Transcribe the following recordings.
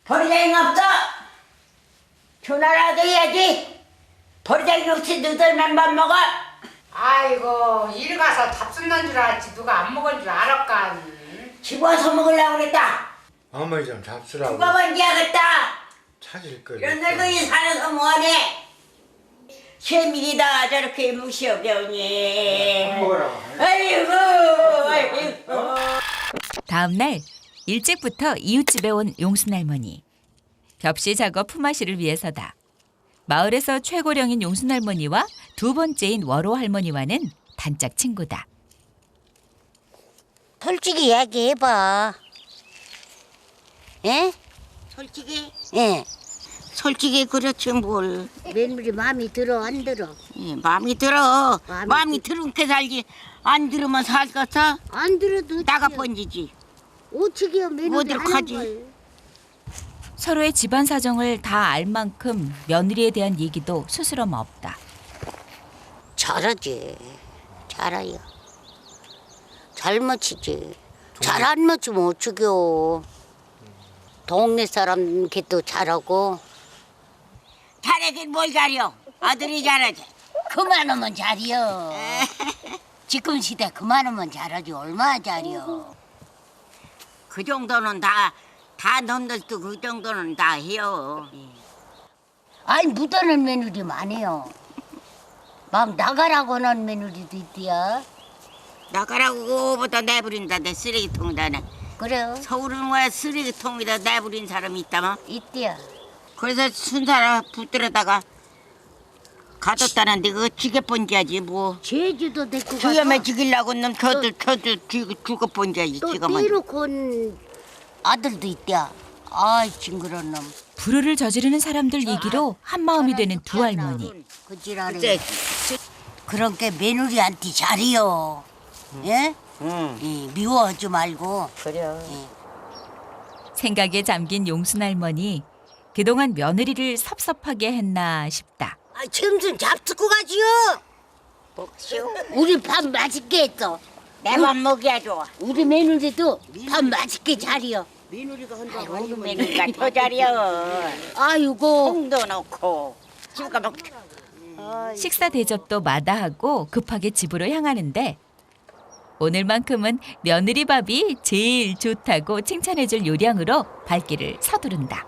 버리장이 없어. 전화라도 해야지. 버리장이 없이 너희들만 밥 먹어. 아이고 일 가서 잡숫는 줄 알았지 누가 안 먹은 줄 알았까. 집어서 먹으려고 그랬다. 어머니 좀 잡수라고. 누가 먼저 하겠다. 찾을 거예요. 이런 늙은이 살아서 뭐하네. 세밀이다 저렇게 무시하게 오니. 아이고 아이고. 다음 날 일찍부터 이웃집에 온 용순 할머니. 겹씨 작업 품앗이를 위해서다. 마을에서 최고령인 용순 할머니와 두 번째인 월호 할머니와는 단짝 친구다. 솔직히 얘기해봐. 예? 솔직히 예. 솔직히 그렇지 뭘. 며느리 마음이 들어 안 들어? 예, 마음이 들어. 마음이 마음이 들으니까 살지. 안 들으면 살겠어? 안 들어도 나가 어떡해요. 번지지. 어떻게요 며느리 어딜 하는 가지? 걸. 서로의 집안 사정을 다 알 만큼 며느리에 대한 얘기도 스스럼 없다. 잘하지. 잘해요. 잘 맞히지. 잘 안 맞추면 어쩌겨. 동네 사람 걔도 잘하고. 잘하긴 뭘 잘해요. 아들이 잘하지. 그만하면 잘이요. 지금 시대 그만하면 잘하지. 얼마나 잘이요. 그 정도는 다 놈들도 그 정도는 다 해요. 아이 묻어는 며느리 많아요. 막 나가라고 하는 며느리도 있대요. 나가라고 그거보다 내버린다 내 쓰레기통에다. 그래요. 서울은 왜 쓰레기통에다 내버린 사람이 있다마? 있대요. 그래서 순사람 붙들어다가 가뒀다는데 그거 지게 번지하지 뭐. 제주도 데리고 가서 주염에 죽이려고 놈 저들 죽어 번지하지 또 지금은. 떼놓고 온 아들도 있대요. 아이 징그러운 놈. 불효를 저지르는 사람들 얘기로 한마음이 되는 두 할머니. 그 지랄이. 이제 그런 게 며느리한테 잘해요. 예? 미워하지 말고. 그래. 생각에 잠긴 용순 할머니. 그동안 며느리를 섭섭하게 했나 싶다. 아, 점심 잡수고 가지요. 먹시오. 우리 밥 맛있게 했어. 내만 먹여야 좋아. 우리 며느리도 밥 맛있게 잘해요. 며느리가 혼자 우리 며느리가 더 잘해요. 아이고. 콩도 넣고 지금까 막 식사 대접도 마다하고 급하게 집으로 향하는데 오늘만큼은 며느리 밥이 제일 좋다고 칭찬해줄 요량으로 발길을 서두른다.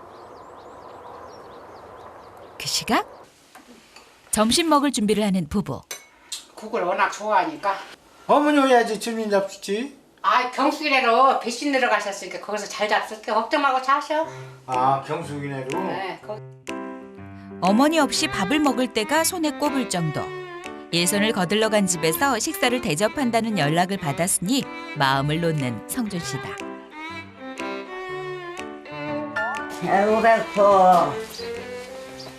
그 시각 점심 먹을 준비를 하는 부부. 국을 워낙 좋아하니까. 어머니 해야지 주민 잡수지. 아 경수기내로 배신 들어가셨으니까 거기서 잘 잡술게 걱정 말고 자셔. 아 경숙이네로. 네, 어머니 없이 밥을 먹을 때가 손에 꼽을 정도. 일손을 거들러 간 집에서 식사를 대접한다는 연락을 받았으니 마음을 놓는 성준 씨다. 아이고 배고.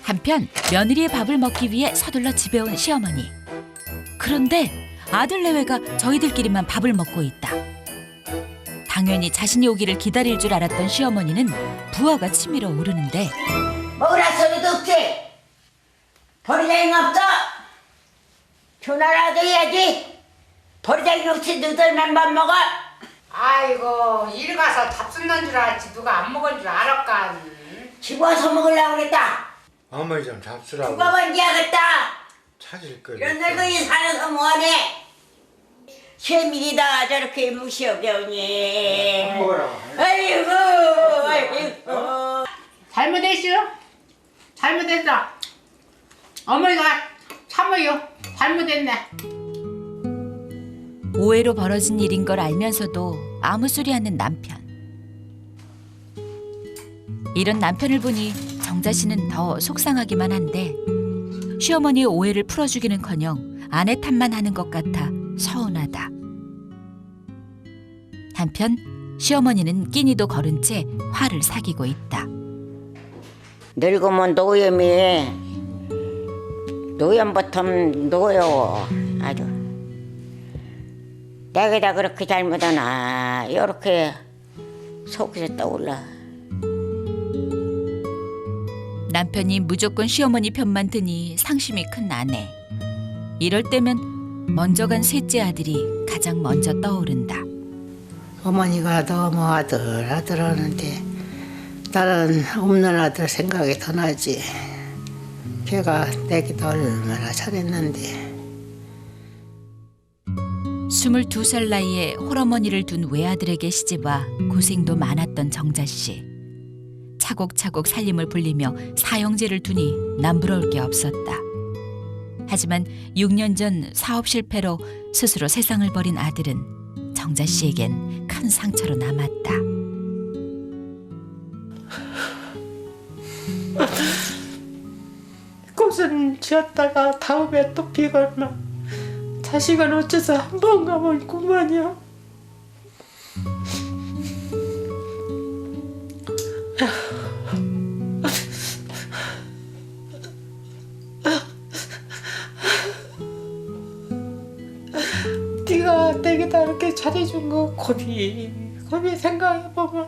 한편 며느리의 밥을 먹기 위해 서둘러 집에 온 시어머니. 그런데 아들 내외가 저희들끼리만 밥을 먹고 있다. 당연히 자신이 오기를 기다릴 줄 알았던 시어머니는 부하가 치밀어 오르는데 먹으라 소리도 없지. 버리장이 없어. 전화라도 해야지. 버리장이 없이 너희들만 밥 먹어. 아이고 일 가서 잡숫는 줄 알았지 누가 안 먹은 줄 알았까. 집어서 먹으려고 그랬다. 어머니 좀 잡수라고. 누가 먼저 하겠다. 찾을 거예요. 이런 늙은이 살아서 뭐하네. 세밀이다 저렇게 무시하게 오니. 아이고 아이고. 잘못했슈? 잘못했어. 어머니가 참어요. 잘못했네. 오해로 벌어진 일인 걸 알면서도 아무 소리 않는 남편. 이런 남편을 보니 정자 씨는 더 속상하기만 한데 시어머니의 오해를 풀어주기는커녕 아내 탓만 하는 것 같아 서운하다. 한편 시어머니는 끼니도 거른 채 화를 사귀고 있다. 늙으면 노염이 노염부터 노여워 아주. 내게다 그렇게 잘못하나 이렇게 속에서 떠올라. 남편이 무조건 시어머니 편만 드니 상심이 큰 아내. 이럴 때면 먼저 간 셋째 아들이 가장 먼저 떠오른다. 어머니가 너무 아들 하는데 나는 없는 아들 생각이 더 나지. 걔가 내기도 얼마나 잘했는데. 22살 나이에 홀어머니를 둔 외아들에게 시집와 고생도 많았던 정자 씨. 차곡차곡 살림을 불리며 사형제를 두니 남부러울 게 없었다. 하지만 6년 전 사업 실패로 스스로 세상을 버린 아들은 정자 씨에겐 큰 상처로 남았다. 꽃은 지었다가 다음에 또 피거나 자식은 어째서 한 번 가면 그만이야. 네가 내게다 이렇게 잘해준 거 고비 생각해보면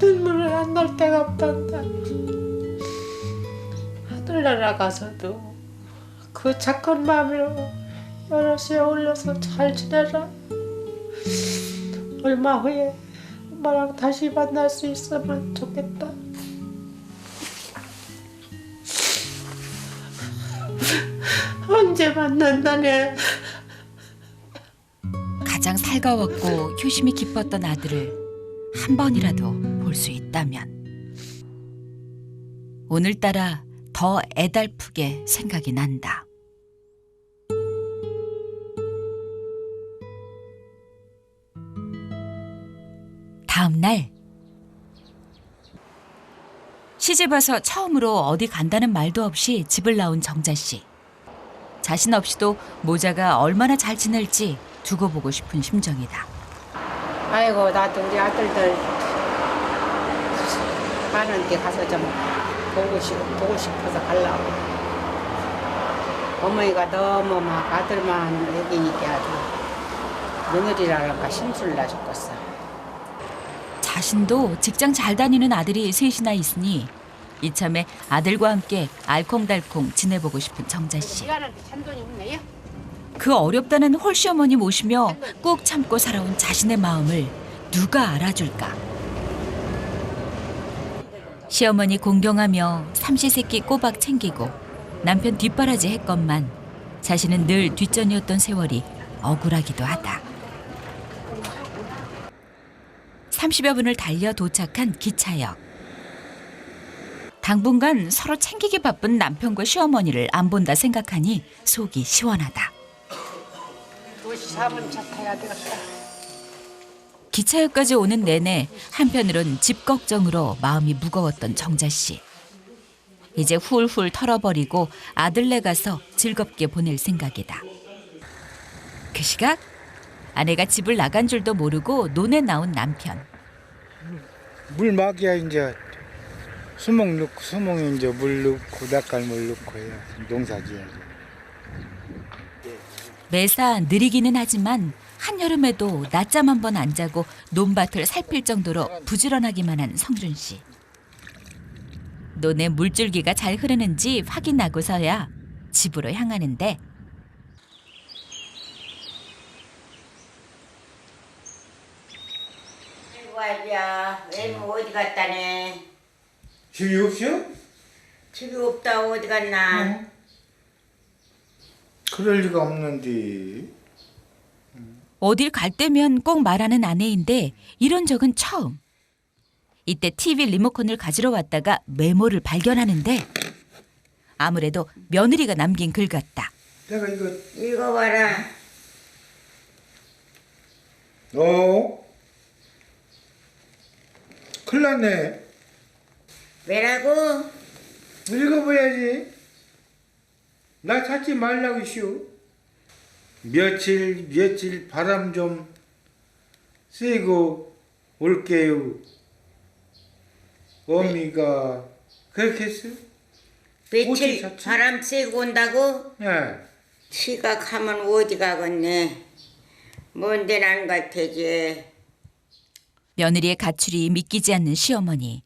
눈물을 안 날 데가 없단다. 하늘나라 가서도 그 착한 마음으로 여럿이 어울려서 잘 지내라. 얼마 후에 엄마랑 다시 만날 수 있으면 좋겠다. 언제 만난다네. 가장 살가웠고 효심이 깊었던 아들을 한 번이라도 볼 수 있다면 오늘따라 더 애달프게 생각이 난다. 다음 날 시집 와서 처음으로 어디 간다는 말도 없이 집을 나온 정자 씨. 자신 없이도 모자가 얼마나 잘 지낼지 두고 보고 싶은 심정이다. 아이고 나도 우리 아들들 가는 데 가서 좀 보고 싶어서 가려고. 어머니가 너무 막 아들만 얘기니까 며느리라니까 심술 나 죽겠어. 자신도 직장 잘 다니는 아들이 셋이나 있으니 이참에 아들과 함께 알콩달콩 지내보고 싶은 정자 씨. 시간한테 잔돈이 없네요. 그 어렵다는 홀시어머니 모시며 꾹 참고 살아온 자신의 마음을 누가 알아줄까? 시어머니 공경하며 삼시세끼 꼬박 챙기고 남편 뒷바라지 했건만 자신은 늘 뒷전이었던 세월이 억울하기도 하다. 30여 분을 달려 도착한 기차역. 당분간 서로 챙기기 바쁜 남편과 시어머니를 안 본다 생각하니 속이 시원하다. 54분 차 타야 되겠다. 기차역까지 오는 내내 한편으론 집 걱정으로 마음이 무거웠던 정자 씨. 이제 훌훌 털어버리고 아들네 가서 즐겁게 보낼 생각이다. 그 시각 아내가 집을 나간 줄도 모르고 논에 나온 남편. 물 막이야 이제 수목에 이제 물 넣고 낯갈물 넣고 해야 농사 지어야지. 매사 느리기는 하지만 한여름에도 낮잠 한 번 안 자고 논밭을 살필 정도로 부지런하기만 한 성준 씨. 논에 물줄기가 잘 흐르는지 확인하고서야 집으로 향하는데 아이고 아이야 애모 어디 갔다네. 집이 없어? 집이 없다 어디 갔나. 그럴 리가 없는데. 어딜 갈 때면 꼭 말하는 아내인데 이런 적은 처음. 이때 TV 리모컨을 가지러 왔다가 메모를 발견하는데 아무래도 며느리가 남긴 글 같다. 내가 이거 읽어봐라. 큰일 났네. 왜라고? 읽어봐야지. 나 찾지 말라고 시오. 며칠 바람 좀 쐬고 올게요. 어미가 그렇게 했어? 며칠 어디 잤지? 바람 쐬고 온다고? 예. 지가 가면 어디 가겠네. 먼 데는 안 갈 테지. 며느리의 가출이 믿기지 않는 시어머니.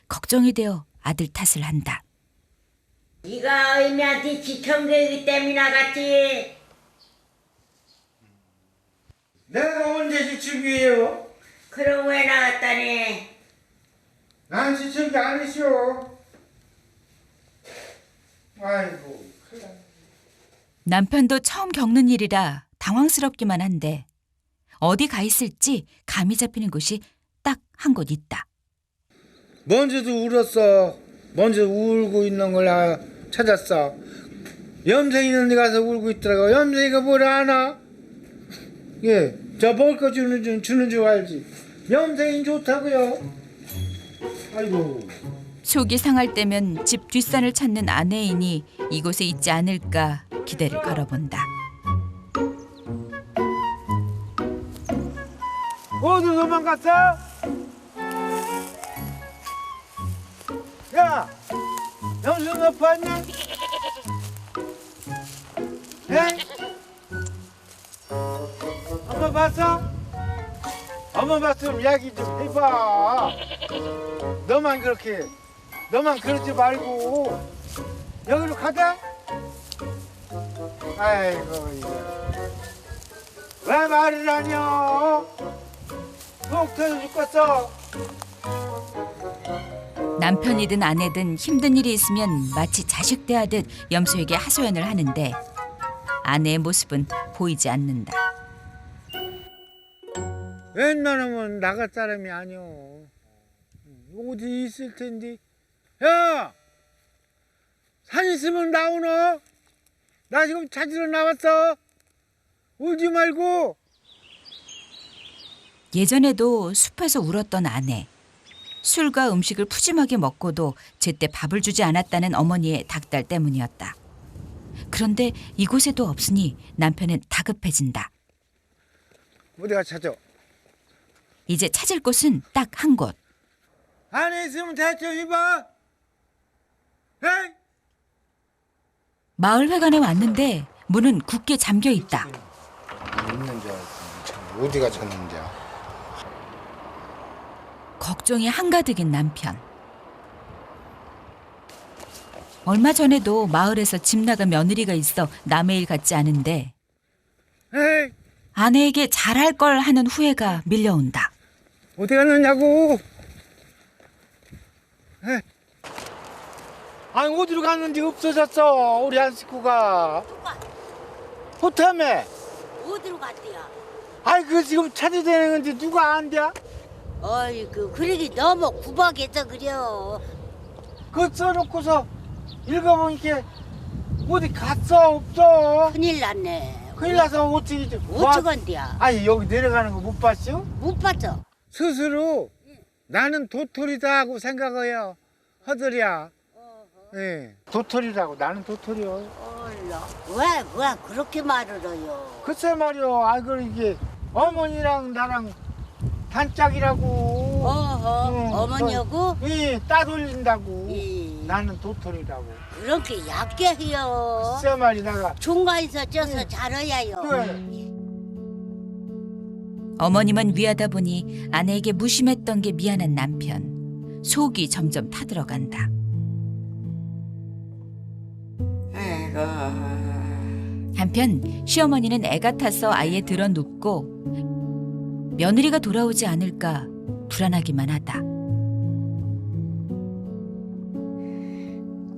걱정이 되어 아들 탓을 한다. 네가 의미한테 지청되기 때문에 나갔지. 내가 언제 지축이에요? 그럼 왜 나갔다니? 난 지친 게 아니시오. 아이고. 큰일 났네. 남편도 처음 겪는 일이라 당황스럽기만 한데 어디 가 있을지 감이 잡히는 곳이 딱 한 곳 있다. 먼저도 울었어. 먼저 울고 있는 걸 찾았어. 염생이 있는 데 가서 울고 있더라고. 염생이가 뭘 아나? 예, 저 먹을 거 주는 줄 알지. 염생이 좋다고요. 아이고. 속이 상할 때면 집 뒷산을 찾는 아내이니 이곳에 있지 않을까 기대를 걸어본다. 어디 도망갔어? 야, 염승 너 봤니? 에? 엄마 봤어? 엄마 봤으면 이야기 좀 해봐. 너만 그러지 말고 여기로 가자. 아이고 이거 왜 말을 안 해? 속 터져 죽겠어. 남편이든 아내든 힘든 일이 있으면 마치 자식 대하듯 염소에게 하소연을 하는데 아내의 모습은 보이지 않는다. 웬만하면 나갈 사람이 아니오. 어디 있을 텐데. 야! 산 있으면 나오너? 나 지금 찾으러 나왔어. 울지 말고. 예전에도 숲에서 울었던 아내. 술과 음식을 푸짐하게 먹고도 제때 밥을 주지 않았다는 어머니의 닭달 때문이었다. 그런데 이곳에도 없으니 남편은 다급해진다. 어디가 찾아? 이제 찾을 곳은 딱 한 곳. 안에 있으면 대충 해봐. 에이? 마을회관에 왔는데 문은 굳게 잠겨 있다. 있는 줄 알았더니 참 어디가 찾는데. 걱정이 한가득인 남편. 얼마 전에도 마을에서 집 나간 며느리가 있어 남의 일 같지 않은데 에이, 아내에게 잘할 걸 하는 후회가 밀려온다. 어디 갔느냐고. 에이. 아니 어디로 갔는지 없어졌어. 우리 한 식구가. 호탐에. 어디로 갔대요? 아이 그 지금 찾아다니는 건데 누가 안냐? 어이구 그러기 너무 구박해서 그려. 그거 써놓고서 읽어보니까 어디 갔어 없어. 큰일 났네. 큰일 나서 어떻게 어쩌건디야? 아니 여기 내려가는 거 못 봤어? 못 봤어. 스스로 나는 도토리다 하고 생각해요. 허들이야. 예. 도토리라고 나는 도토리요. 왜 그렇게 말을 해요? 글쎄 말이요. 아 그 이게 어머니랑 나랑 단짝이라고. 어머니하고 예, 따돌린다고. 예. 나는 도토리라고. 그렇게 얕게 해요. 글쎄 말이다가. 중간에서 쪄서 잘해야요. 그래. 어머니만 위하다 보니 아내에게 무심했던 게 미안한 남편. 속이 점점 타들어간다. 아이고. 한편 시어머니는 애가 타서 아이에 들어 눕고 며느리가 돌아오지 않을까 불안하기만 하다.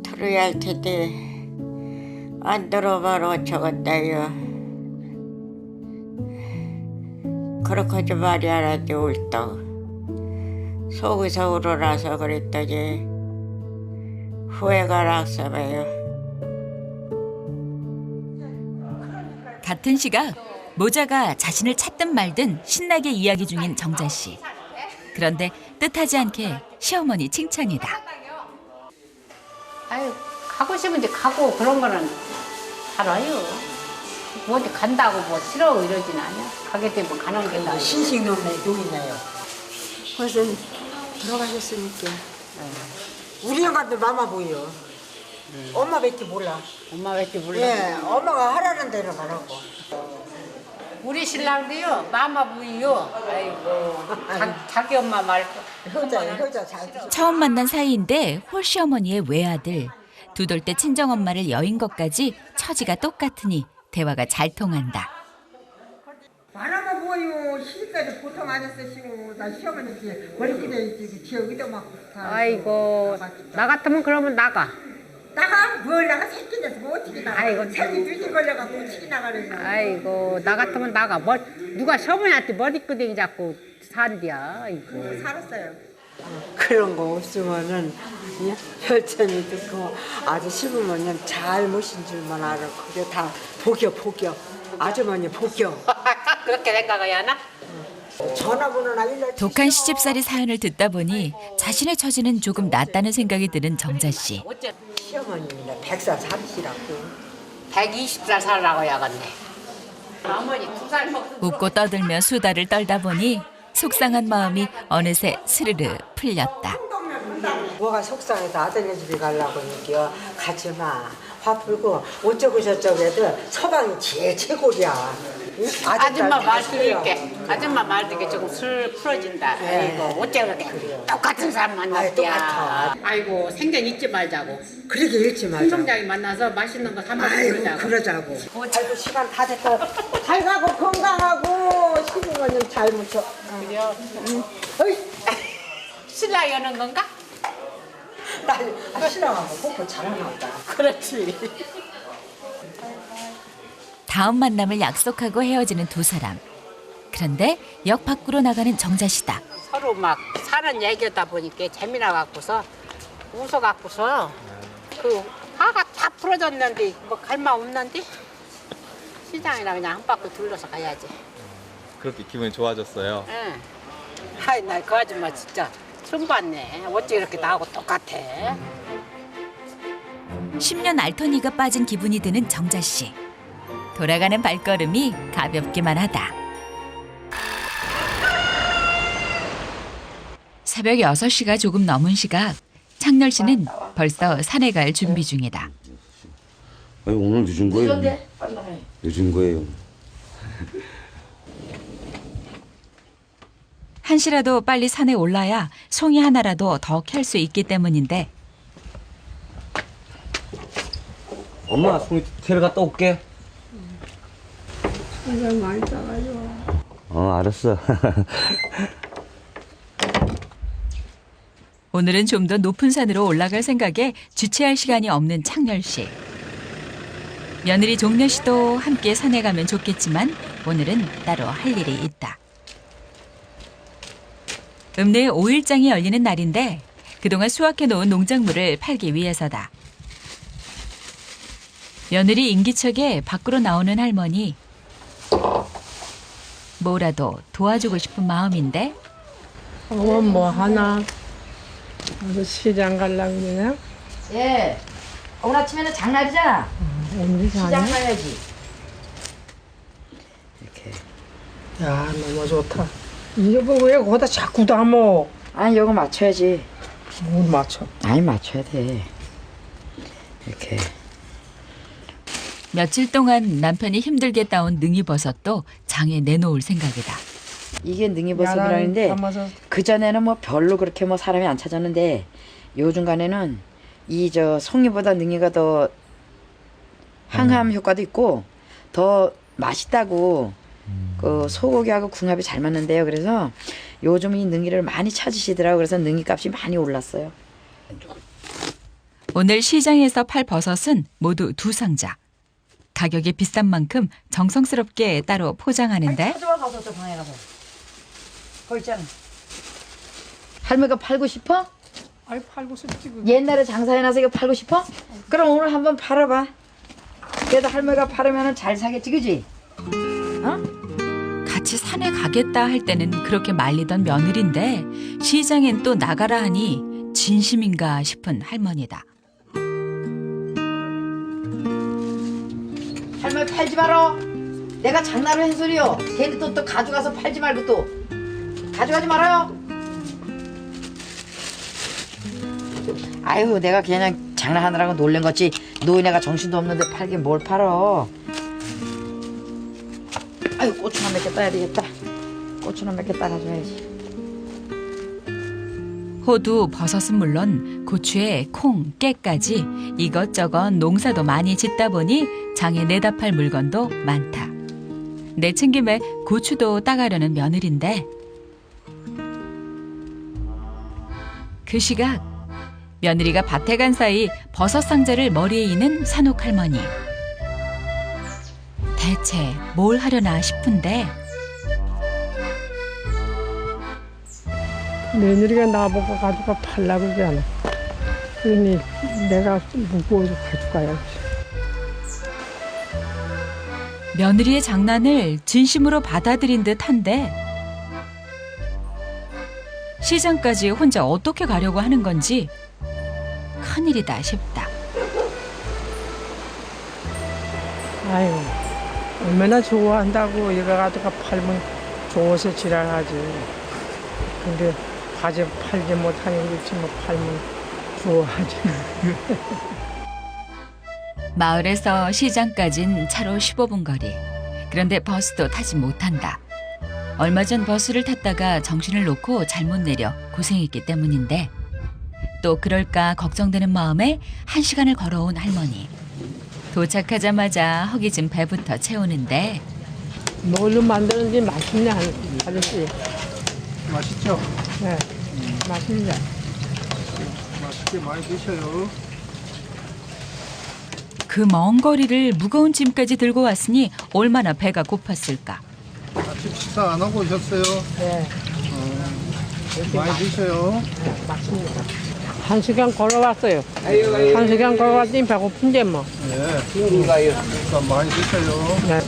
들어야 할 텐데 안 들어봐라 어쩌겠다요. 그렇게 하지 말이 알았지 울떡. 속에서 우러나서 그랬더니 후회가 낙서봐요. 같은 시각 모자가 자신을 찾든 말든 신나게 이야기 중인 정자 씨. 그런데 뜻하지 않게 시어머니 칭찬이다. 아유, 가고 싶은데 가고 그런 거는 알아요. 뭐 어디 간다고 뭐 싫어 이러진 않아. 가게 되면 가는 게 나아요. 신식놈네 여기 있나요? 벌써 돌아가셨으니까 우리 영감들 마마 보여. 엄마 밖에 몰라. 엄마 왜 이렇게 몰라? 예, 엄마가 하라는 대로 가라고. 우리 신랑도요, 마마 부이요. 아이고, 자기 엄마 말. 효자 잘 드셔. 처음 만난 사이인데 홀시어머니의 외아들. 두 돌 때 친정엄마를 여인 것까지 처지가 똑같으니 대화가 잘 통한다. 바라만 보여. 시집까지 보통 안 했으시고 나 시어머니 머리끼리 지어 의도 막. 아이고 나 같으면 그러면 나가. 나가 뭘 나가 새끼 돼서 뭐 어떻게 나가? 아이고, 새끼 뒤지 걸려갖고 어떻게 나가려고? 아이고 나 같으면 나가. 누가 시어머니한테 머리끄댕이 잡고 산디야. 아이고. 살았어요. 그런 거 없으면은 혈전이 듣고 아주 시부모님 잘 모신 줄만 알아. 그게 다 복이요. 아주머니 복이요. 그렇게 생각해야 하나? 전화번호나 일러. 독한 시집살이 사연을 듣다 보니 자신의 처지는 조금 낫다는 생각이 드는 정자 씨. 어째 시어머님이나 100살 살으시라고. 120살 살라고 야갔네. 어머니 2살 먹고. 웃고 떠들며 수다를 떨다 보니 속상한 마음이 어느새 스르르 풀렸다. 뭐가 속상해서 아들네 집에 가려고 하니까 가지 마. 화 풀고 어쩌고 저쩌고 해도 서방이 제일 최고야. 응? 아줌마 말 아직까지 들을게. 아줌마 말 들게 조금 슬 풀어진다. 네. 아이고 어째 그렇게 똑같은 사람 아이, 만났대야. 똑같아. 아이고 생전 잊지 말자고. 그렇게 읽지 말자. 신동장이 만나서 맛있는 거 한번 아이고 부르자고. 그러자고. 아이고 시간 다 됐다. 잘 가고 건강하고 시부모님 잘 묻혀. 그래요. 어이 신라 여는 건가? 나 신랑하고 뽀뽀 잘하나 보다. 그렇지. 다음 만남을 약속하고 헤어지는 두 사람. 그런데 역 밖으로 나가는 정자 씨다. 서로 막 사는 얘기하다 보니까 재미나 갖고서 웃어 갖고서 그 화가 다 풀어졌는데 뭐 갈 마 없는데 시장이나 그냥 한 바퀴 둘러서 가야지. 그렇게 기분이 좋아졌어요. 응. 하이 나 그 아줌마 진짜 처음 봤네. 어째 이렇게 나하고 똑같아. 10년 알터니가 빠진 기분이 드는 정자 씨. 돌아가는 발걸음이 가볍기만 하다. 새벽 6시가 조금 넘은 시각, 창렬 씨는 벌써 산에 갈 준비 중이다. 아니, 오늘 늦은 거예요? 늦은 거예요. 한시라도 빨리 산에 올라야 송이 하나라도 더 캘 수 있기 때문인데 엄마, 송이 테러 갔다 올게. 그냥 많이 따가지고. 알았어. 오늘은 좀 더 높은 산으로 올라갈 생각에 주체할 시간이 없는 창렬 씨. 며느리 종려 씨도 함께 산에 가면 좋겠지만 오늘은 따로 할 일이 있다. 읍내에 5일장이 열리는 날인데 그동안 수확해놓은 농작물을 팔기 위해서다. 며느리 인기척에 밖으로 나오는 할머니. 뭐라도 도와주고 싶은 마음인데 뭐 하나? 어서 시장 가려고 그러냐? 예. 오늘 아침에는 장날이잖아. 오늘 시장 가야지. 야, 너무 좋다. 이거 보고 왜 거기다 자꾸 담어? 아니 이거 맞춰야지. 뭘 맞춰? 아니 맞춰야 돼. 이렇게. 며칠 동안 남편이 힘들게 따온 능이버섯도 장에 내놓을 생각이다. 이게 능이버섯이라는데 담아서 그 전에는 뭐 별로 그렇게 뭐 사람이 안 찾았는데 요즘 간에는 이 저 송이보다 능이가 더 항암 효과도 있고 더 맛있다고 그 소고기하고 궁합이 잘 맞는데요. 그래서 요즘 이 능이를 많이 찾으시더라고. 그래서 능이 값이 많이 올랐어요. 오늘 시장에서 팔 버섯은 모두 2상자. 가격이 비싼 만큼 정성스럽게 따로 포장하는데 가져와 가서 저 방에 가서. 거기 있잖아. 할머니가 팔고 싶어? 아이 팔고 싶지. 옛날에 장사해놔서 이거 팔고 싶어? 그럼 오늘 한번 팔아봐. 그래도 할머니가 팔으면 잘 사겠지, 그지? 어? 같이 산에 가겠다 할 때는 그렇게 말리던 며느리인데 시장엔 또 나가라 하니 진심인가 싶은 할머니다. 할머니 팔지 마라. 내가 장난을 한 소리요. 걔네 또 가져가서 팔지 말고 또 가져가지 말아요. 아유, 내가 그냥 장난하느라고 놀란 거지. 노인네가 정신도 없는데 팔긴 뭘 팔어. 아유, 고추나 몇 개 따야 되겠다. 고추나 몇 개 따가줘야지. 호두, 버섯은 물론 고추에 콩, 깨까지 이것저것 농사도 많이 짓다 보니 장에 내다 팔 물건도 많다. 내친김에 고추도 따가려는 며느리인데 그 시각 며느리가 밭에 간 사이 버섯 상자를 머리에 이는 산옥 할머니. 대체 뭘 하려나 싶은데 며느리가 나보고 가져가 팔라고 그러잖아. 그러니 내가 무거워서 가져가야지. 며느리의 장난을 진심으로 받아들인 듯한데 시장까지 혼자 어떻게 가려고 하는 건지 큰일이다 싶다. 아유, 얼마나 좋아한다고 이거 가져가 팔면 좋아서 지랄하지. 근데 가져 팔지 못하니 그렇지 뭐 팔면 좋아하지. 마을에서 시장까진 차로 15분 거리. 그런데 버스도 타지 못한다. 얼마 전 버스를 탔다가 정신을 놓고 잘못 내려 고생했기 때문인데 또 그럴까 걱정되는 마음에 1시간을 걸어온 할머니. 도착하자마자 허기진 배부터 채우는데 뭘로 만드는지 맛있네 아저씨. 맛있죠? 네, 맛있네. 맛있게 많이 드셔요. 그 먼 거리를 무거운 짐까지 들고 왔으니 얼마나 배가 고팠을까. 아침 식사 안 하고 오셨어요? 네, 많이 드셔요. 맛있습니다. 1시간 걸어왔어요. 1시간 걸어왔더니 배고픈데 뭐. 네. 많이 드셔요. 네.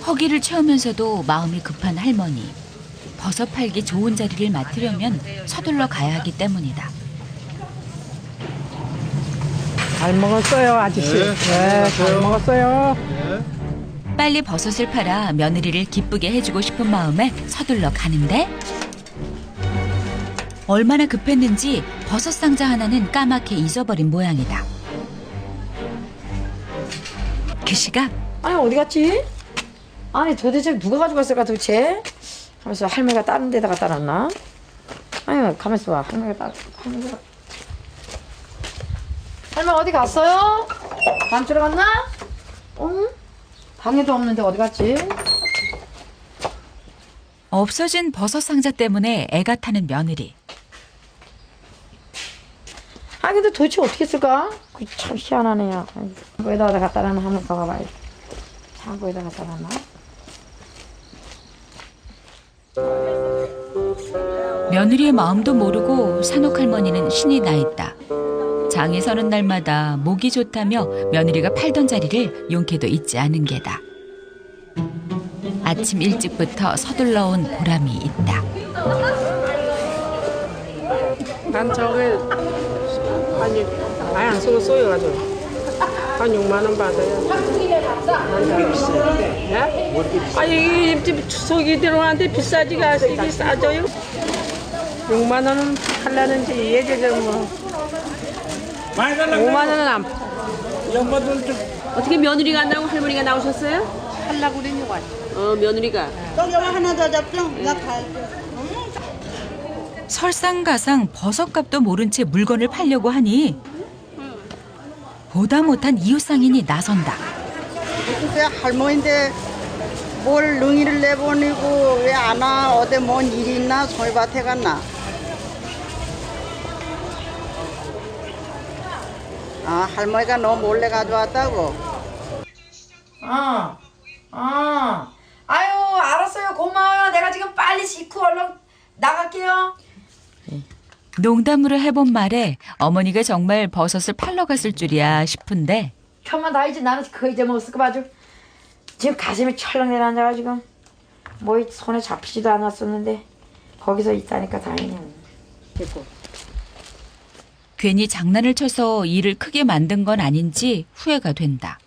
허기를 채우면서도 마음이 급한 할머니. 버섯 팔기 좋은 자리를 맡으려면 서둘러 가야 하기 때문이다. 잘 먹었어요, 아저씨. 네, 잘 먹었어요. 빨리 버섯을 팔아 며느리를 기쁘게 해주고 싶은 마음에 서둘러 가는데 얼마나 급했는지 버섯 상자 하나는 까맣게 잊어버린 모양이다. 그 시각 아니 어디 갔지? 아니 도대체 누가 가져갔을까 도대체? 하면서 할머니가 다른 데다가 따놨나? 아니 가만있어 봐. 할머니 어디 갔어요? 방 들어갔나? 응? 방에도 없는데 어디 갔지? 없어진 버섯 상자 때문에 애가 타는 며느리. 아 근데 도대체 어떻게 쓸까? 참 희한하네요. 창고에다 갖다 놨나 한번 더 가봐야지. 창고에다 갖다 놨나? 며느리의 마음도 모르고 산옥 할머니는 신이 나 있다. 장이 서는 날마다 목이 좋다며 며느리가 팔던 자리를 용케도 잊지 않은 게다. 아침 일찍부터 서둘러 온 보람이 있다. 난 저게 아니 안 쓰고 쏘여가지고 한 6만 원 받아요. 난 비싸. 네? 아니 이집 주석이 들어왔는데 비싸지가 이게 싸져요? 6만 원은 팔라는지 예전에 뭐 5만 원은 안 팔. 어떻게 며느리가 안 나오고 할머니가 나오셨어요? 하려고 그러는 거 같아. 며느리가. 떡 하나 더 잡죠? 나 갈게. 설상가상 버섯값도 모른 채 물건을 팔려고 하니 보다 못한 이웃상인이 나선다. 왜 할머니인데 뭘 능이를 내보내고 왜 안 와? 어디 뭔 일이 있나? 소이밭에 갔나? 아 할머니가 너 몰래 가져왔다고? 아유 알았어요 고마워요. 내가 지금 빨리 씻고 얼른 나갈게요. 농담으로 해본 말에 어머니가 정말 버섯을 팔러 갔을 줄이야 싶은데 편만 다이지 나는 그거 잊어먹었을까 봐주. 지금 가슴이 철렁 내려앉아가지고 뭐 손에 잡히지도 않았었는데 거기서 있다니까 다행이네. 됐고. 괜히 장난을 쳐서 일을 크게 만든 건 아닌지 후회가 된다.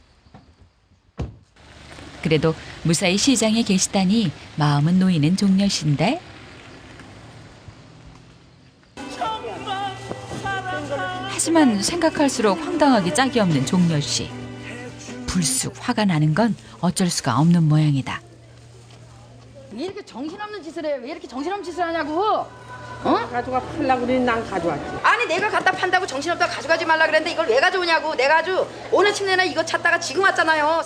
그래도 무사히 시장에 계시다니 마음은 놓이는 종려 씨인데 하지만 생각할수록 황당하게 짝이 없는 종려 씨. 불쑥 화가 나는 건 어쩔 수가 없는 모양이다. 왜 이렇게 정신없는 짓을 해? 왜 이렇게 정신없는 짓을 하냐고? 어? 가져가 팔라고 그러니 난 가져왔지. 아니 내가 갖다 판다고 정신없다고 가져가지 말라 그랬는데 이걸 왜 가져오냐고. 내가 아주 오늘 침내나 이거 찾다가 지금 왔잖아요.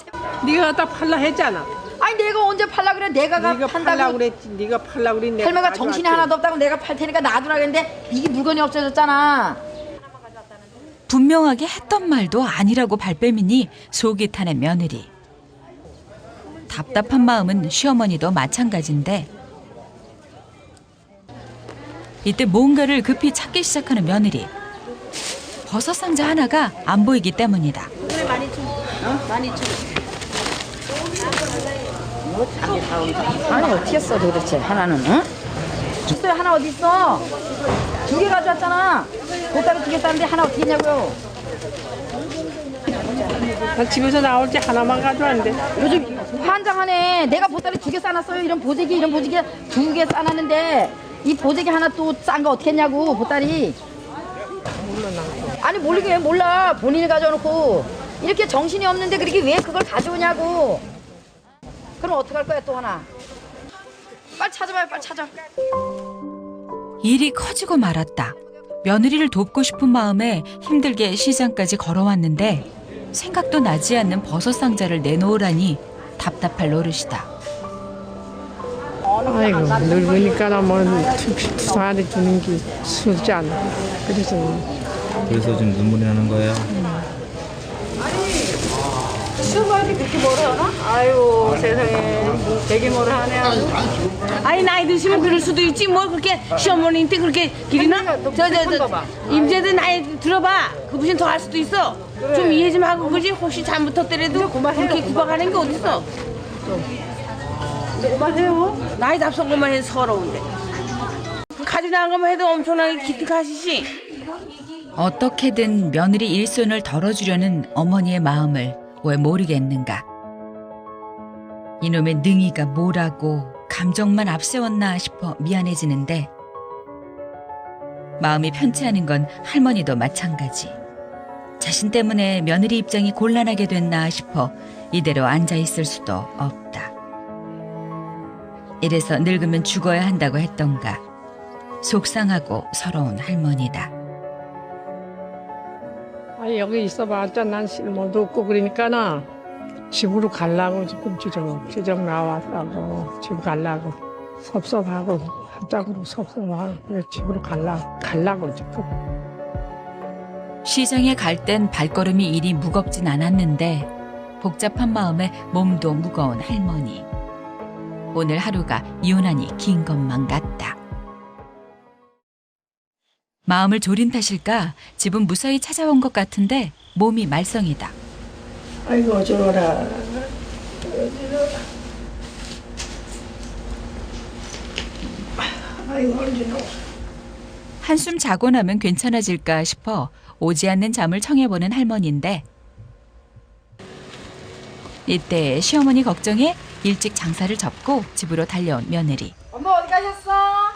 네가 갖다 팔라 했잖아. 아 아니 내가 언제 팔라 그래? 내가 네가 판다고. 팔라 그랬지. 네가 팔라 그랬 내가 할머니가 가져왔지. 정신이 하나도 없다고 내가 팔 테니까 놔두라 그랬는데 이게 물건이 없어졌잖아. 분명하게 했던 말도 아니라고 발뺌이니 속이 타는 며느리. 답답한 마음은 시어머니도 마찬가지인데 이때 뭔가를 급히 찾기 시작하는 며느리. 버섯 상자 하나가 안 보이기 때문이다. 아니 어떻게 써 도대체 하나는? 응? 있어요. 하나 어디 있어? 2개 가져왔잖아. 보따리 2개 쌌는데 하나 어떻게 했냐고요? 나 집에서 나올 때 하나만 가져왔는데. 요즘 환장하네. 내가 보따리 2개 싸놨어요. 이런 보재기 2개 싸놨는데 이 보재기 하나 또 싼 거 어떻게 했냐고 보따리. 몰라 나. 아니 모르게 왜 몰라. 본인이 가져놓고 이렇게 정신이 없는데 그렇게 왜 그걸 가져오냐고. 그럼 어떡할 거야 또 하나. 빨리 찾아봐요. 빨리 찾아. 일이 커지고 말았다. 며느리를 돕고 싶은 마음에 힘들게 시장까지 걸어왔는데 생각도 나지 않는 버섯 상자를 내놓으라니 답답할 노릇이다. 아이고 늙으니까 뭐 투사한테 주는 게 쉽지 않아. 그래서 지금 눈물이 나는 거예요. 수박이 그렇게 뭐라 하나? 아유 세상에 되게 뭐라 하네. 아니 나이 드시면 그럴 수도 있지 뭐 그렇게 시어머니한테 그렇게 기리나? 저 임제들 나이 들어봐. 그 무슨 더 할 수도 있어. 좀 이해 좀 하고 그지? 혹시 잘못했더라도 그렇게 구박하는 게 어딨어? 그만해요. 나이 잡선 것만 해도 서러운데. 가져나간 것만 해도 엄청나게 기특하시지. 어떻게든 며느리 일손을 덜어주려는 어머니의 마음을 왜 모르겠는가. 이놈의 능이가 뭐라고 감정만 앞세웠나 싶어 미안해지는데 마음이 편치 않은 건 할머니도 마찬가지. 자신 때문에 며느리 입장이 곤란하게 됐나 싶어 이대로 앉아있을 수도 없다. 이래서 늙으면 죽어야 한다고 했던가. 속상하고 서러운 할머니다. 아 여기 있어봤자 난 쓸모도 없고 그러니까나 집으로 가려고 지금 주정 나왔다고 집 가려고 섭섭하고 한짝으로 섭섭하고 그래 집으로 가려고 지금. 시장에 갈 땐 발걸음이 이리 무겁진 않았는데 복잡한 마음에 몸도 무거운 할머니. 오늘 하루가 유난히 긴 것만 같다. 마음을 졸인 탓일까 집은 무사히 찾아온 것 같은데 몸이 말썽이다. 아이고 어쩌라. 아이고 어쩌노. 한숨 자고 나면 괜찮아질까 싶어 오지 않는 잠을 청해보는 할머니인데 이때 시어머니 걱정에 일찍 장사를 접고 집으로 달려온 며느리. 엄마 어디 가셨어?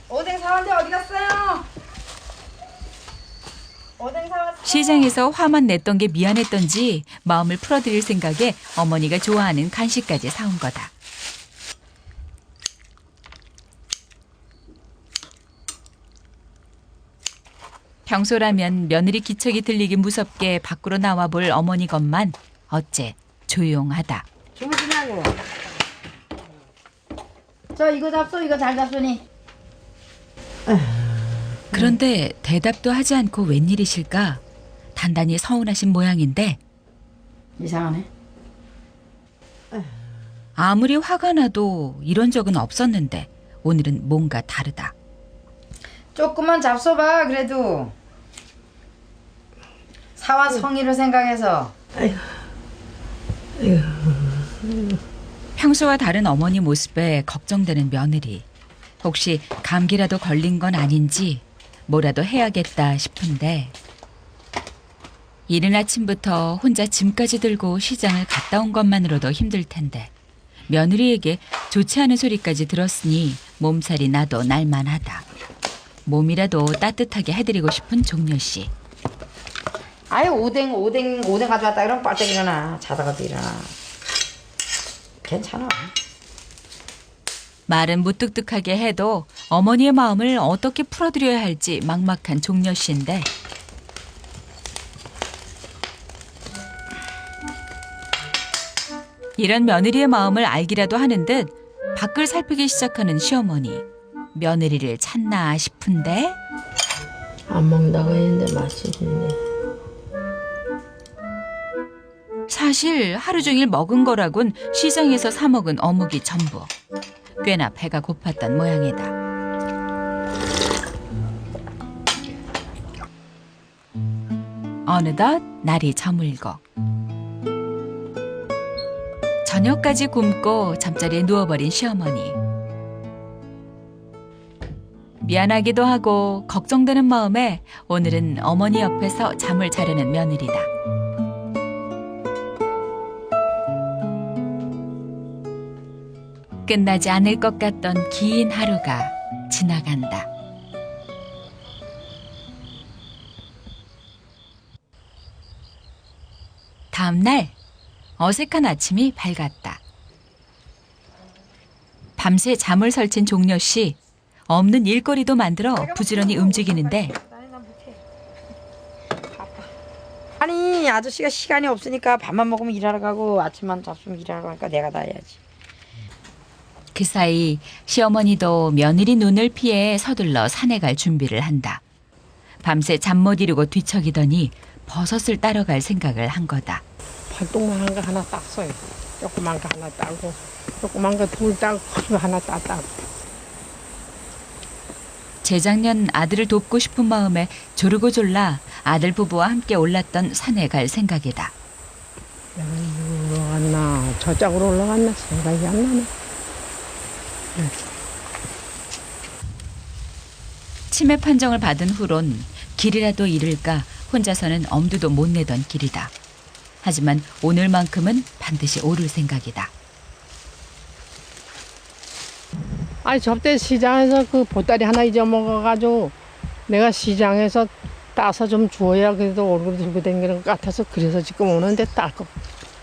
오뎅 사왔는데 어디 갔어요? 오뎅 사왔어. 시장에서 화만 냈던 게 미안했던지 마음을 풀어드릴 생각에 어머니가 좋아하는 간식까지 사온 거다. 평소라면 며느리 기척이 들리기 무섭게 밖으로 나와볼 어머니 것만 어째 조용하다. 주무시냐고. 저 이거 잡숴. 이거 잘 잡수니. 그런데 대답도 하지 않고 웬일이실까? 단단히 서운하신 모양인데 이상하네. 아무리 화가 나도 이런 적은 없었는데 오늘은 뭔가 다르다. 조금만 잡숴봐. 그래도 사와 성의를 생각해서. 평소와 다른 어머니 모습에 걱정되는 며느리. 혹시 감기라도 걸린 건 아닌지 뭐라도 해야겠다 싶은데 이른 아침부터 혼자 짐까지 들고 시장을 갔다 온 것만으로도 힘들 텐데 며느리에게 좋지 않은 소리까지 들었으니 몸살이 나도 날만하다. 몸이라도 따뜻하게 해드리고 싶은 종려 씨. 아유 오뎅 가져왔다 그러면 빨리 일어나. 자다가도 일어나. 괜찮아. 말은 무뚝뚝하게 해도 어머니의 마음을 어떻게 풀어드려야 할지 막막한 종려 씨인데 이런 며느리의 마음을 알기라도 하는 듯 밖을 살피기 시작하는 시어머니. 며느리를 찾나 싶은데 안 먹는다고 했는데 맛있네. 사실 하루 종일 먹은 거라곤 시장에서 사 먹은 어묵이 전부. 꽤나 배가 고팠던 모양이다. 어느덧 날이 저물고 저녁까지 굶고 잠자리에 누워버린 시어머니. 미안하기도 하고 걱정되는 마음에 오늘은 어머니 옆에서 잠을 자려는 며느리다. 끝나지 않을 것 같던 긴 하루가 지나간다. 다음 날 어색한 아침이 밝았다. 밤새 잠을 설친 종려 씨. 없는 일거리도 만들어 부지런히 움직이는데 아니 아저씨가 시간이 없으니까 밥만 먹으면 일하러 가고 아침만 잡수면 일하러 가니까 내가 다 해야지. 그 사이 시어머니도 며느리 눈을 피해 서둘러 산에 갈 준비를 한다. 밤새 잠 못 이루고 뒤척이더니 버섯을 따러 갈 생각을 한 거다. 발동만 거 하나 땄어요. 조그만 거 하나 따고, 조그만 거 둘 따고, 큰 거 하나 따고. 재작년 아들을 돕고 싶은 마음에 조르고 졸라 아들 부부와 함께 올랐던 산에 갈 생각이다. 내가 이리로 올라갔나, 저쪽으로 올라갔나 생각이 안 나네. 치매 판정을 받은 후론 길이라도 잃을까 혼자서는 엄두도 못 내던 길이다. 하지만 오늘만큼은 반드시 오를 생각이다. 아니 저때 시장에서 그 보따리 하나 잊어먹어가지고 내가 시장에서 따서 좀 주어야 그래도 얼굴 들고 다니는 것 같아서 그래서 지금 오는데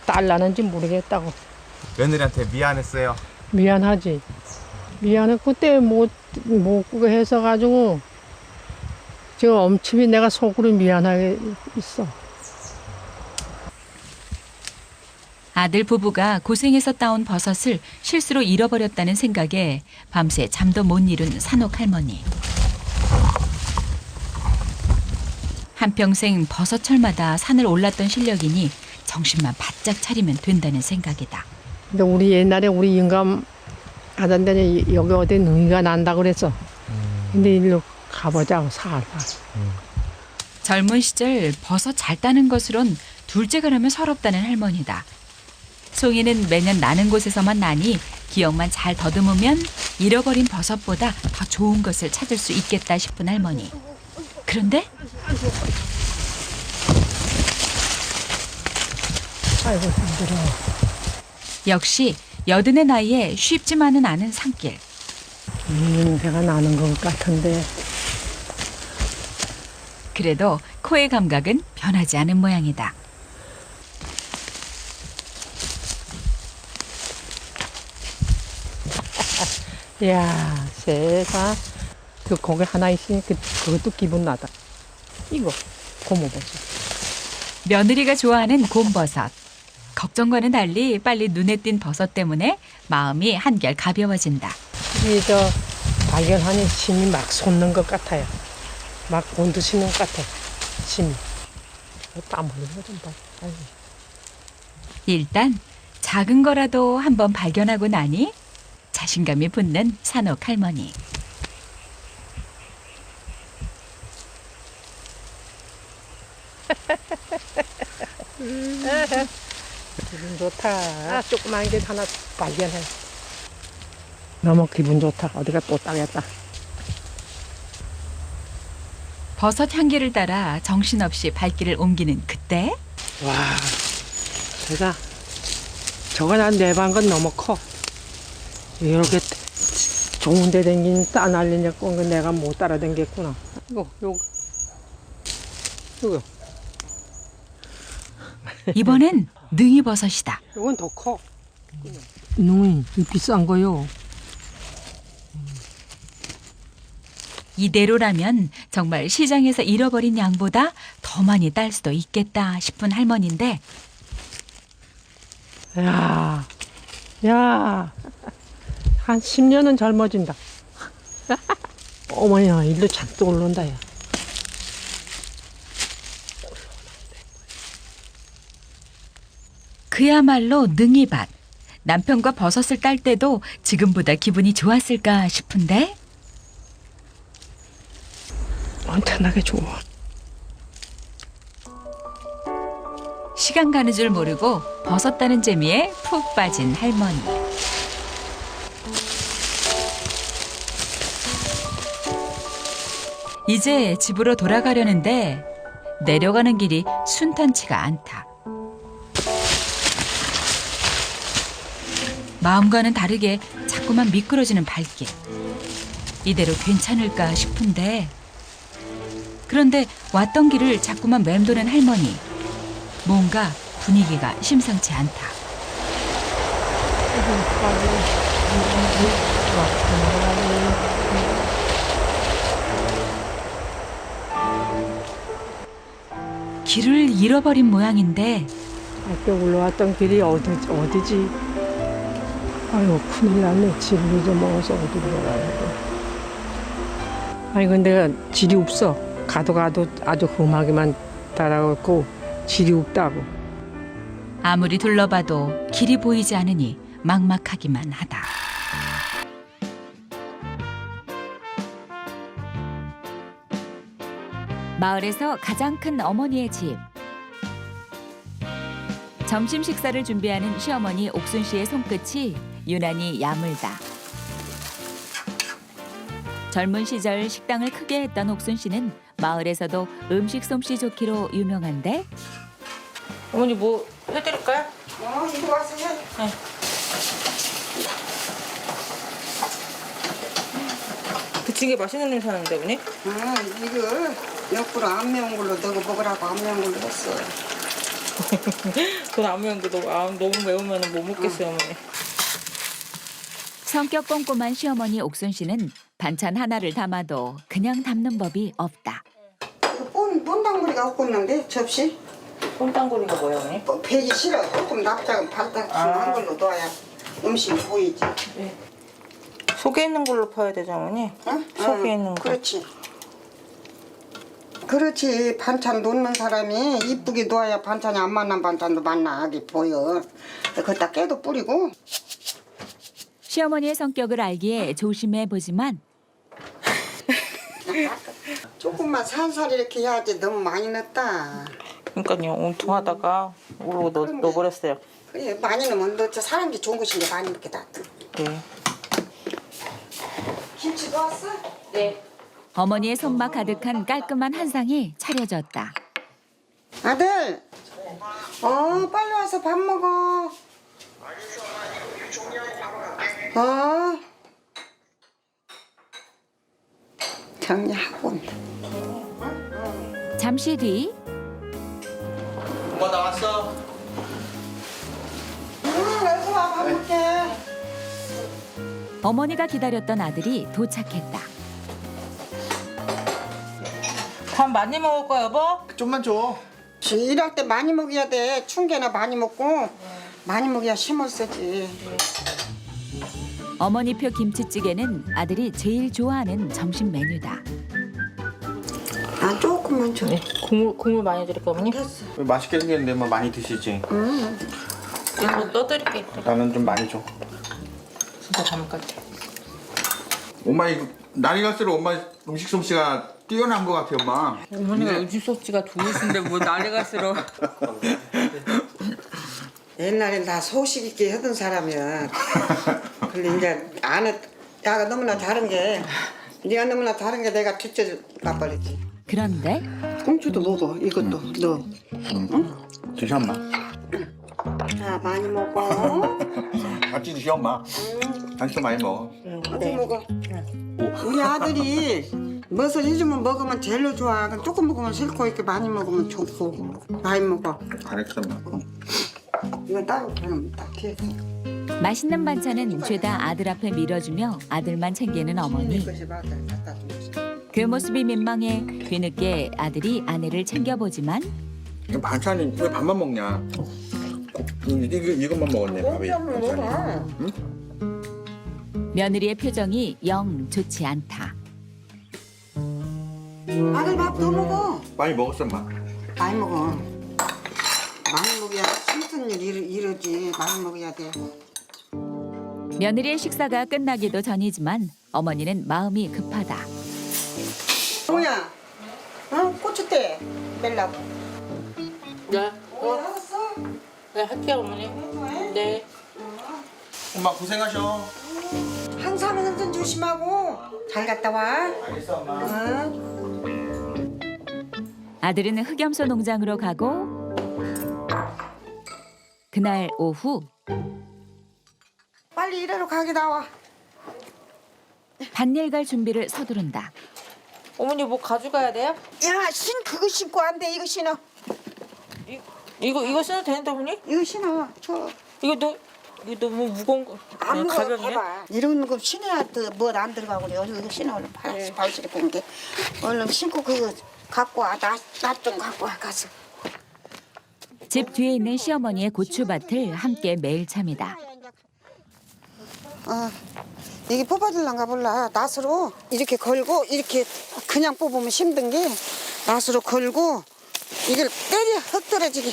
딸라는지 모르겠다고. 며느리한테 미안했어요. 미안하지. 미안해. 그때 못 구게 해서 가지고 지금 엄침이 내가 속으로 미안하게 있어. 아들 부부가 고생해서 따온 버섯을 실수로 잃어버렸다는 생각에 밤새 잠도 못 이룬 산옥 할머니. 한평생 버섯철마다 산을 올랐던 실력이니 정신만 바짝 차리면 된다는 생각이다. 근데 우리 옛날에 우리 영감 하던 데는 여기 어디 능이가 난다고 그랬어. 근데 일로 가보자고 살살. 젊은 시절 버섯 잘 따는 것으론 둘째가라면 서럽다는 할머니다. 송이는 매년 나는 곳에서만 나니 기억만 잘 더듬으면 잃어버린 버섯보다 더 좋은 것을 찾을 수 있겠다 싶은 할머니. 그런데 아이고 힘들어. 역시 여든의 나이에 쉽지만은 않은 산길. 냄새가 나는 것 같은데. 그래도 코의 감각은 변하지 않은 모양이다. 이야 세상. 그 고개 하나 있으니 그것도 기분 나다. 이거 고모버섯. 며느리가 좋아하는 곰버섯. 걱정과는 달리 빨리 눈에 띈 버섯 때문에 마음이 한결 가벼워진다. 이게 발견하니 침이 막 솟는 것 같아요. 막 곤두시는 것 같아. 침이. 땀 흘리는 거 좀 봐. 아이고. 일단 작은 거라도 한번 발견하고 나니 자신감이 붙는 산옥 할머니. 기분 좋다. 조그만 게 하나 발견해. 너무 기분 좋다. 어디가 또 따겠다. 버섯 향기를 따라 정신없이 발길을 옮기는 그때 와, 제가 저거 난 내방 건 너무 커. 이렇게 좋은 데 댕긴 따날리냐 건 내가 못 따라댕겼구나. 이거. 이번엔 능이버섯이다. 이건 더 커. 능이 비싼 거요. 이대로라면 정말 시장에서 잃어버린 양보다 더 많이 딸 수도 있겠다 싶은 할머니인데 야, 야, 한 10년은 젊어진다. 어머니야, 일로 잔뜩 올라온다, 야. 그야말로 능이밭. 남편과 버섯을 딸 때도 지금보다 기분이 좋았을까 싶은데 엄청나게 좋아. 시간 가는 줄 모르고 버섯 따는 재미에 푹 빠진 할머니. 이제 집으로 돌아가려는데 내려가는 길이 순탄치가 않다. 마음과는 다르게 자꾸만 미끄러지는 발길. 이대로 괜찮을까 싶은데 그런데 왔던 길을 자꾸만 맴도는 할머니. 뭔가 분위기가 심상치 않다. 길을 잃어버린 모양인데 학교 올라왔던 길이 어디지? 아유, 큰일 났네. 집을 잊어먹어서 어디로 가라고. 아니, 근데 질이 없어. 가도 아주 험하게만 따라갔고 질이 없다고. 아무리 둘러봐도 길이 보이지 않으니 막막하기만 하다. 마을에서 가장 큰 어머니의 집. 점심 식사를 준비하는 시어머니 옥순 씨의 손끝이 유난히 야물다. 젊은 시절 식당을 크게 했던 옥순 씨는 마을에서도 음식 솜씨 좋기로 유명한데 어머니 뭐 해드릴까요? 이리 와서 해. 부침개 맛있는 냄새 나는데 어머니? 이거 옆으로 안 매운 걸로 너가 먹으라고 안 매운 걸로 했어. 그건 안 매운 게 너무 매우면 못 먹겠어요 어머니. 성격 꼼꼼한 시어머니 옥순 씨는 반찬 하나를 담아도 그냥 담는 법이 없다. 본당구리가 없고 있는데 접시? 꼼땅거리가 뭐예요 어머니? 배기 싫어. 조금 납작은 발딱한 걸로 놔야 음식이 보이지. 네. 속에 있는 걸로 퍼야 되죠 어머니? 응? 속에 있는 거. 그렇지. 그렇지. 반찬 놓는 사람이 이쁘게 놓아야 반찬이 안 맞는 반찬도 맛나게 보여. 그거다 깨도 뿌리고. 시어머니의 성격을 알기에 조심해 보지만 조금만 살살 이렇게 해야지. 너무 많이 넣었다. 그러니까요 엉뚱하다가 모르고 넣어버렸어요. 그래 많이 넣으면 넣자. 사람이 좋은 것인데 많이 넣게 놔둬. 네. 김치 넣었어? 네. 어머니의 손맛 가득한 깔끔한 한상이 차려졌다. 아들. 빨리 와서 밥 먹어. 정리하고 온다. 잠시 뒤 엄마 나왔어. 어서 와, 밥 먹게. 어머니가 기다렸던 아들이 도착했다. 밥 많이 먹을 거야 여보? 좀만 줘. 일할 때 많이 먹어야 돼. 충게나 많이 먹고 많이 먹어야 힘을 쓰지. 어머니표 김치찌개는 아들이 제일 좋아하는 점심 메뉴다. 조금만 줘. 네. 국물 많이 드릴까 어머니? 됐어. 맛있게 생겼는데 뭐 많이 드시지. 이거 떠드릴게. 나는 좀 많이 줘. 진짜 담을까지. 엄마 이거 날이 갈수록 엄마 음식 솜씨가 뛰어난 것 같아 엄마. 어머니가 음식 솜씨가 좋으신데 뭐 난리 갈수록. 옛날엔 다 소식 있게 하던 사람이야. 근데 이제 안 해. 야가 너무나 다른 게 네가 너무나 다른 게 내가 뒤쳐가 버렸지. 그런데 꽁치도 먹어. 이것도 넣어. 응? 드셔 엄마. 자 많이 먹어. 같이 드셔 엄마. 같이 많이 먹어. 같이 먹어. 우리 아들이 무엇을 해주면 먹으면 제일로 좋아. 조금 먹으면 싫고 이렇게 많이 먹으면 좋고. 많이 먹어. 알았어 엄마. 이건 따로 그냥 딱 해서. 맛있는 반찬은 죄다 아들 앞에 밀어주며 아들만 챙기는 어머니. 이것이 맞아. 갖다 줘. 그 모습이 민망해 뒤늦게 아들이 아내를 챙겨보지만 반찬이 왜 밥만 먹냐? 이것만 먹었네 밥이. 며느리의 표정이 영 좋지 않다. 아들 밥 더 먹어. 많이 먹었어 엄마. 많이 먹어. 많이 먹어야 힘든 일 이러지. 많이 먹어야 돼. 며느리의 식사가 끝나기도 전이지만 어머니는 마음이 급하다. 뭐야? 어? 고추대 멜라고. 네. 알았어? 네, 할게요, 어머니. 네. 엄마 고생하셔. 항상 운전 조심하고 잘 갔다 와. 알겠어 엄마. 응. 아들은 흑염소 농장으로 가고 그날 오후 빨리 일하러 가게 나와. 밭일 갈 준비를 서두른다. 어머니 뭐 가져가야 돼요? 야, 그거 신고 안 돼. 이거 신어. 이거 신어도 되는데 어머니? 이거 신어. 이거 너무 무거운 거. 안 무거워. 가볍네. 봐봐. 이런 거 신어야 뭐 안 들어가고 그래. 이거 신어 얼른 발실에 본 게. 얼른 신고 그거 갖고 와. 나 좀 갖고 와 가서. 집 뒤에 있는 시어머니의 고추밭을 함께 매일 찹니다. 이게 뽑아줄란가 몰라. 낫으로 이렇게 걸고 이렇게 그냥 뽑으면 힘든 게 낫으로 걸고 이걸 때려 흙 떨어지게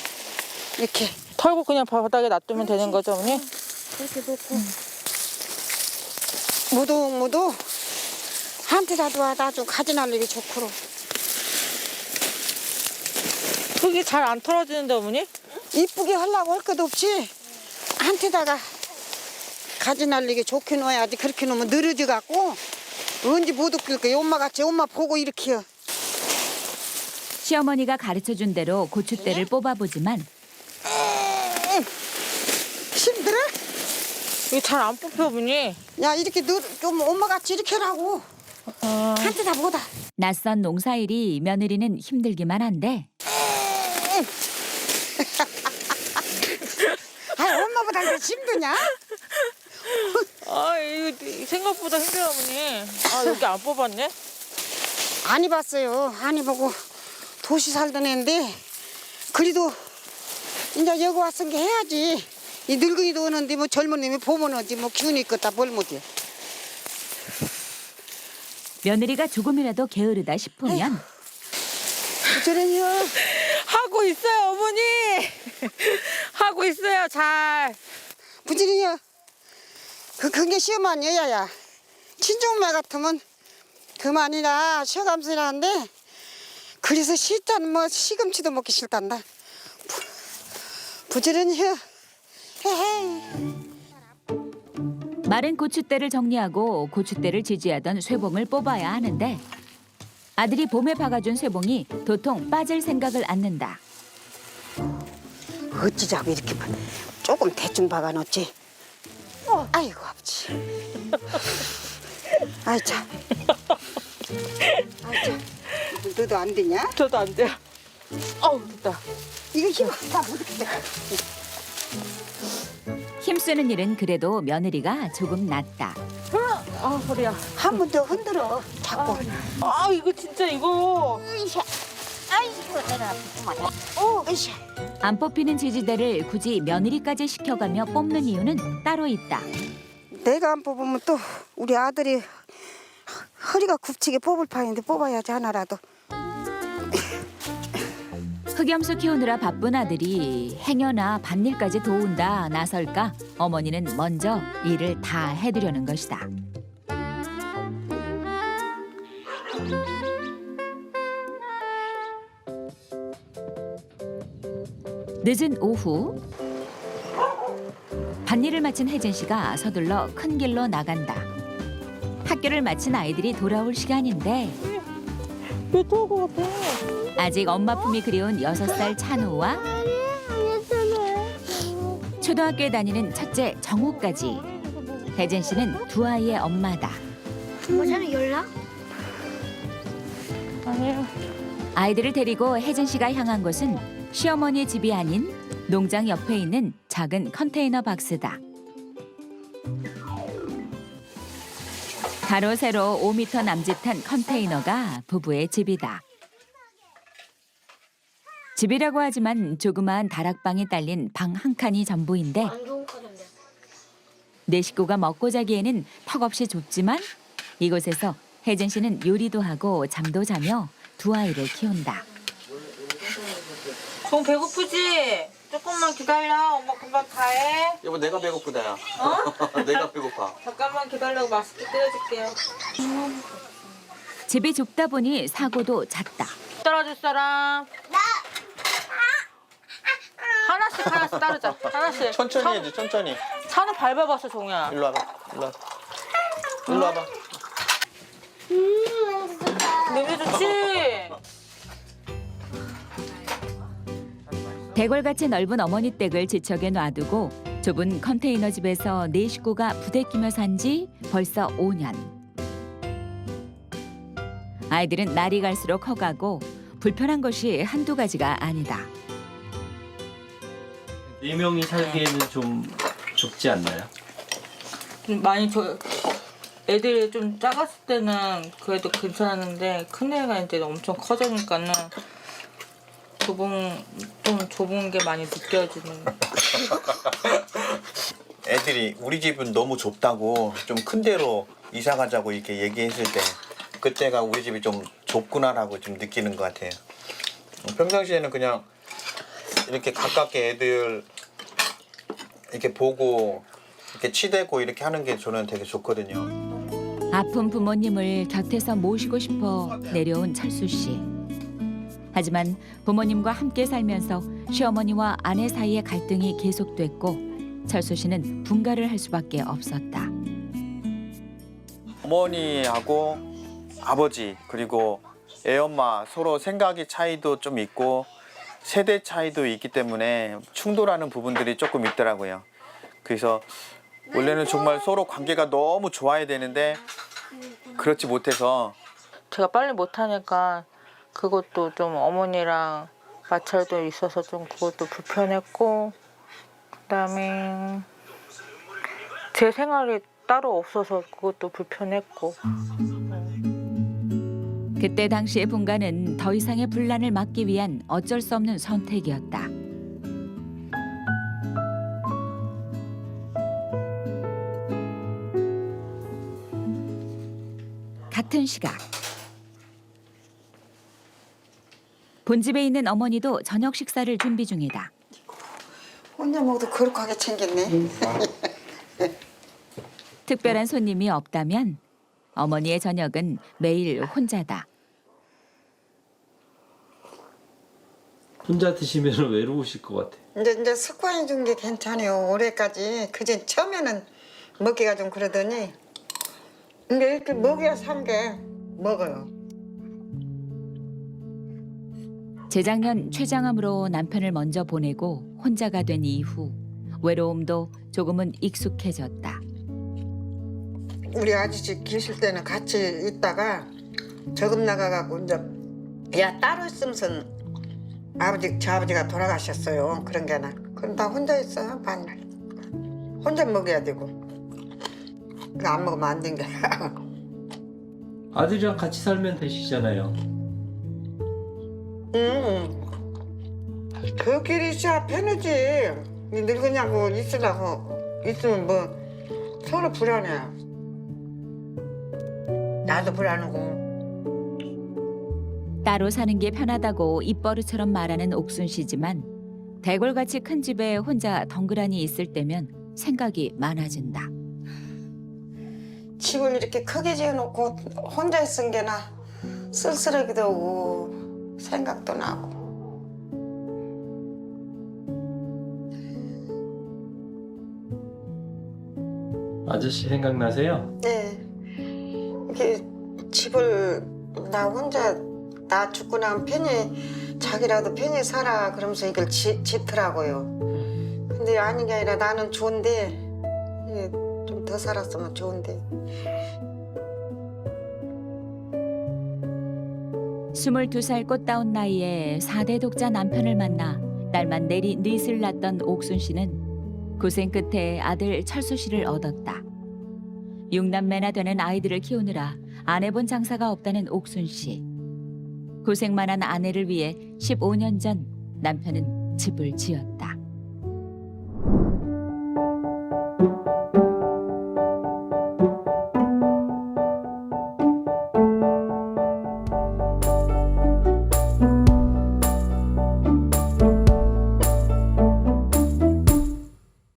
이렇게 털고 그냥 바닥에 놔두면 되는 거죠 어머니? 이렇게 놓고 무도 한테라도 와. 나 좀 가지 날리기 좋고로. 그게 잘 안 털어지는데 어머니? 이쁘게 하려고 할 것도 없지. 한테다가 가지 날리기 좋게 놓아야지. 그렇게 놓으면 늘어져 갖고 언제 못 웃길 거야. 엄마같이 엄마 보고 이렇게요. 시어머니가 가르쳐준 대로 고추대를 뽑아보지만 힘들어? 이게 잘 안 뽑혀 어머니. 야 이렇게 좀 엄마같이 이렇게 하라고. 한테다 보다. 낯선 농사일이 며느리는 힘들기만 한데 아 엄마보다 더 힘드냐? 아 이거 생각보다 힘들어 어머니. 아 여기 안 뽑았네. 안 해봤어요. 안 해보고 도시 살던 애인데 그래도 이제 여기 왔은 게 해야지. 이 늙은이도 오는데 뭐 젊은 놈이 보면 오지 뭐 기운이 있겠다 뭘 못해. 며느리가 조금이라도 게으르다 싶으면 저런요. 하고 있어요 어머니. 하고 있어요 잘. 부지런히요. 그게 시험한 여야야. 친정엄마 같으면 그만이라 쉬어가면서 일하는데 그래서 싫다는 뭐 시금치도 먹기 싫단다. 부지런히요. 헤헤. 마른 고추대를 정리하고 고추대를 지지하던 쇠봉을 뽑아야 하는데 아들이 봄에 박아준 쇠봉이 도통 빠질 생각을 않는다. 어찌자고 이렇게 조금 대충 박아놓지. 아이고 아버지. 아이 참. 아이 참. 너도 안 되냐? 저도 안 돼요. 어우 됐다. 이거 힘다 못해. 힘쓰는 일은 그래도 며느리가 조금 낫다. 아 허리야. 한 번 더 흔들어. 자꾸. 아 이거 진짜 이거. 으쌰. 아이고 내가 아프구만. 으쌰. 안 뽑히는 지지대를 굳이 며느리까지 시켜가며 뽑는 이유는 따로 있다. 내가 안 뽑으면 또 우리 아들이 허리가 굽치게 뽑을 판인데 뽑아야지 하나라도. 흑염소 키우느라 바쁜 아들이 행여나 밭일까지 도운다 나설까 어머니는 먼저 일을 다 해드려는 것이다. 늦은 오후 밭일을 마친 혜진 씨가 서둘러 큰 길로 나간다. 학교를 마친 아이들이 돌아올 시간인데 왜 토할 것 같아? 아직 엄마 품이 그리운 6살 찬우와 초등학교에 다니는 첫째 정우까지 혜진 씨는 두 아이의 엄마다. 부모님은 연락? 아니에요. 아이들을 데리고 혜진 씨가 향한 곳은 시어머니의 집이 아닌 농장 옆에 있는 작은 컨테이너 박스다. 가로 세로 5m 남짓한 컨테이너가 부부의 집이다. 집이라고 하지만 조그마한 다락방이 딸린 방 한 칸이 전부인데 안 좋은 카드인데. 네 식구가 먹고 자기에는 턱없이 좁지만 이곳에서 혜진 씨는 요리도 하고 잠도 자며 두 아이를 키운다. 종 배고프지? 조금만 기다려. 엄마 금방 가해. 여보 내가 배고프다 야. 어? 내가 배고파. 잠깐만 기다려고 맛있게 끓여줄게요. 집이 좁다 보니 사고도 잦다. 떨어줄 사람? 나! 하나씩 따르자. 하나씩. 천천히 해야지 천천히. 차는 밟아봤어, 종이야. 일로 와봐. 일로 와봐. 일로 와봐. 냄새 좋지? 대궐같이 넓은 어머니 댁을 지척에 놔두고 좁은 컨테이너 집에서 네 식구가 부대끼며 산 지 벌써 5년. 아이들은 날이 갈수록 커가고 불편한 것이 한두 가지가 아니다. 4명이 살기에는 좀 좁지 않나요? 많이 애들이 좀 작았을 때는 그래도 괜찮았는데 큰 애가 이제 엄청 커지니까는 좁은 게 많이 느껴지는. 애들이 우리 집은 너무 좁다고 좀 큰 데로 이사 가자고 이렇게 얘기했을 때 그때가 우리 집이 좀 좁구나라고 좀 느끼는 것 같아요. 평상시에는 그냥 이렇게 가깝게 애들 이렇게 보고 이렇게 치대고 이렇게 하는 게 저는 되게 좋거든요. 아픈 부모님을 곁에서 모시고 싶어 내려온 철수 씨. 하지만 부모님과 함께 살면서 시어머니와 아내 사이의 갈등이 계속됐고 철수 씨는 분가를 할 수밖에 없었다. 어머니하고 아버지 그리고 애엄마 서로 생각의 차이도 좀 있고 세대 차이도 있기 때문에 충돌하는 부분들이 조금 있더라고요. 그래서 원래는 정말 서로 관계가 너무 좋아야 되는데 그렇지 못해서 제가 빨리 못하니까 그것도 좀 어머니랑 마찰도 있어서 좀 그것도 불편했고 그다음에 제 생활이 따로 없어서 그것도 불편했고. 그때 당시의 분가는 더 이상의 분란을 막기 위한 어쩔 수 없는 선택이었다. 같은 시각 본집에 있는 어머니도 저녁 식사를 준비 중이다. 혼자 먹어도 거룩하게 챙겼네. 특별한 손님이 없다면 어머니의 저녁은 매일 혼자다. 혼자 드시면 외로우실 것 같아요. 이제 습관이 준 게 괜찮아요. 올해까지. 그전 처음에는 먹기가 좀 그러더니 이제 이렇게 먹여야 산 게 먹어요. 재작년 췌장암으로 남편을 먼저 보내고 혼자가 된 이후 외로움도 조금은 익숙해졌다. 우리 아저씨 계실 때는 같이 있다가 저금 나가갖고 이제 야 따로 있으면서 저 아버지가 돌아가셨어요. 그런 게 나. 그럼 다 혼자 있어요 반날. 혼자 먹어야 되고. 그거 안 먹으면 안 된다. 아들이랑 같이 살면 되시잖아요. 그 길이 있어야 편하지. 늙으냐고 있으면 뭐 서로 불안해. 나도 불안하고. 따로 사는 게 편하다고 입버릇처럼 말하는 옥순 씨지만 대궐같이 큰 집에 혼자 덩그러니 있을 때면 생각이 많아진다. 집을 이렇게 크게 지어놓고 혼자 있은 게 나 쓸쓸하기도 하고 생각도 나고. 아저씨 생각나세요? 네. 이렇게 집을 나 혼자 나 죽고 나면 편히 자기라도 편히 살아 그러면서 이걸 짓더라고요. 근데 아닌 게 아니라 나는 좋은데 좀 더 살았으면 좋은데. 22살 꽃다운 나이에 4대 독자 남편을 만나 딸만 내리 넷을 낳던 옥순 씨는 고생 끝에 아들 철수 씨를 얻었다. 6남매나 되는 아이들을 키우느라 안 해본 장사가 없다는 옥순 씨. 고생만 한 아내를 위해 15년 전 남편은 집을 지었다.